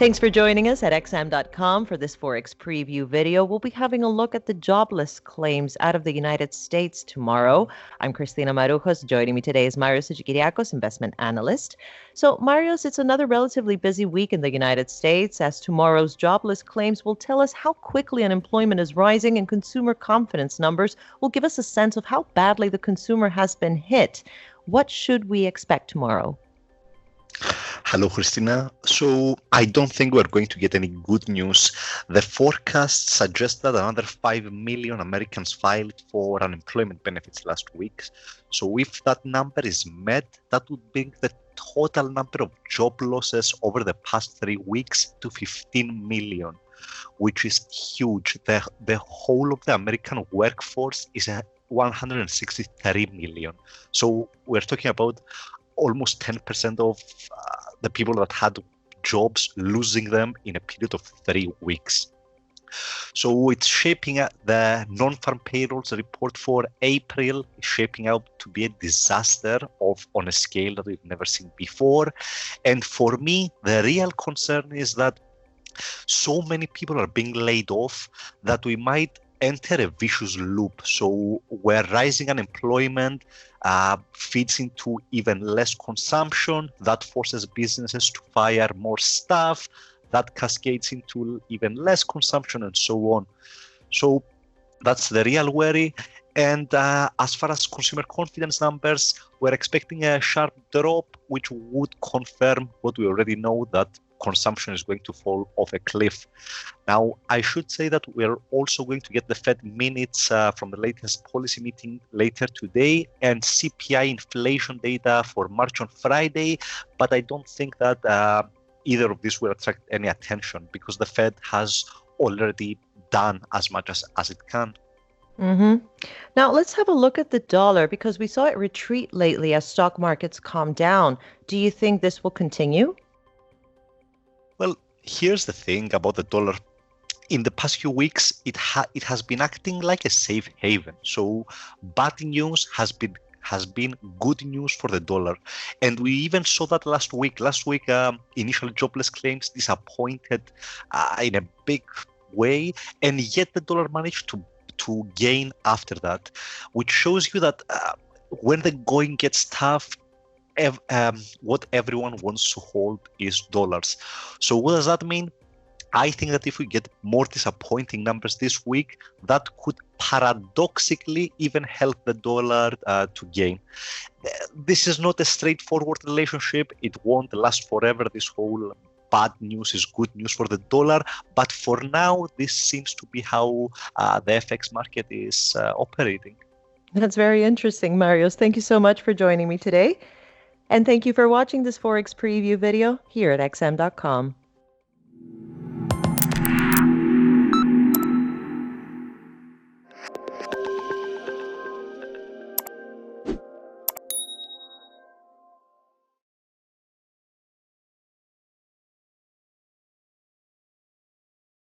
Thanks for joining us at xm.com for this Forex Preview video. We'll be having a look at the jobless claims out of the United States tomorrow. I'm Christina Marujos. Joining me today is Marios Hadjikyriacos, investment analyst. So, Marios, it's another relatively busy week in the United States, as tomorrow's jobless claims will tell us how quickly unemployment is rising, and consumer confidence numbers will give us a sense of how badly the consumer has been hit. What should we expect tomorrow? Hello, Christina. So I don't think we're going to get any good news. The forecast suggests that another 5 million Americans filed for unemployment benefits last week. So if that number is met, that would bring the total number of job losses over the past 3 weeks to 15 million, which is huge. The whole of the American workforce is 163 million. So we're talking about almost 10% of the people that had jobs losing them in a period of 3 weeks. So it's shaping up. The non-farm payrolls report for April is shaping out to be a disaster on a scale that we've never seen before. And for me, the real concern is that so many people are being laid off that we might enter a vicious loop. So where rising unemployment feeds into even less consumption, that forces businesses to fire more staff, that cascades into even less consumption, and so on. So that's the real worry. And as far as consumer confidence numbers, we're expecting a sharp drop, which would confirm what we already know, that consumption is going to fall off a cliff. Now, I should say that we're also going to get the Fed minutes from the latest policy meeting later today, and CPI inflation data for March on Friday, but I don't think that either of these will attract any attention because the Fed has already done as much as it can. Now, let's have a look at the dollar, because we saw it retreat lately as stock markets calm down. Do you think this will continue? Well, here's the thing about the dollar. In the past few weeks, it has been acting like a safe haven. So bad news has been good news for the dollar. And we even saw that last week. Last week, initial jobless claims disappointed in a big way, and yet the dollar managed to gain after that, which shows you that when the going gets tough, what everyone wants to hold is dollars. So what does that mean? I think that if we get more disappointing numbers this week, that could paradoxically even help the dollar to gain. This is not a straightforward relationship. It won't last forever. This whole bad news is good news for the dollar. But for now, this seems to be how the FX market is operating. That's very interesting, Marios. Thank you so much for joining me today. And thank you for watching this Forex Preview video here at xm.com.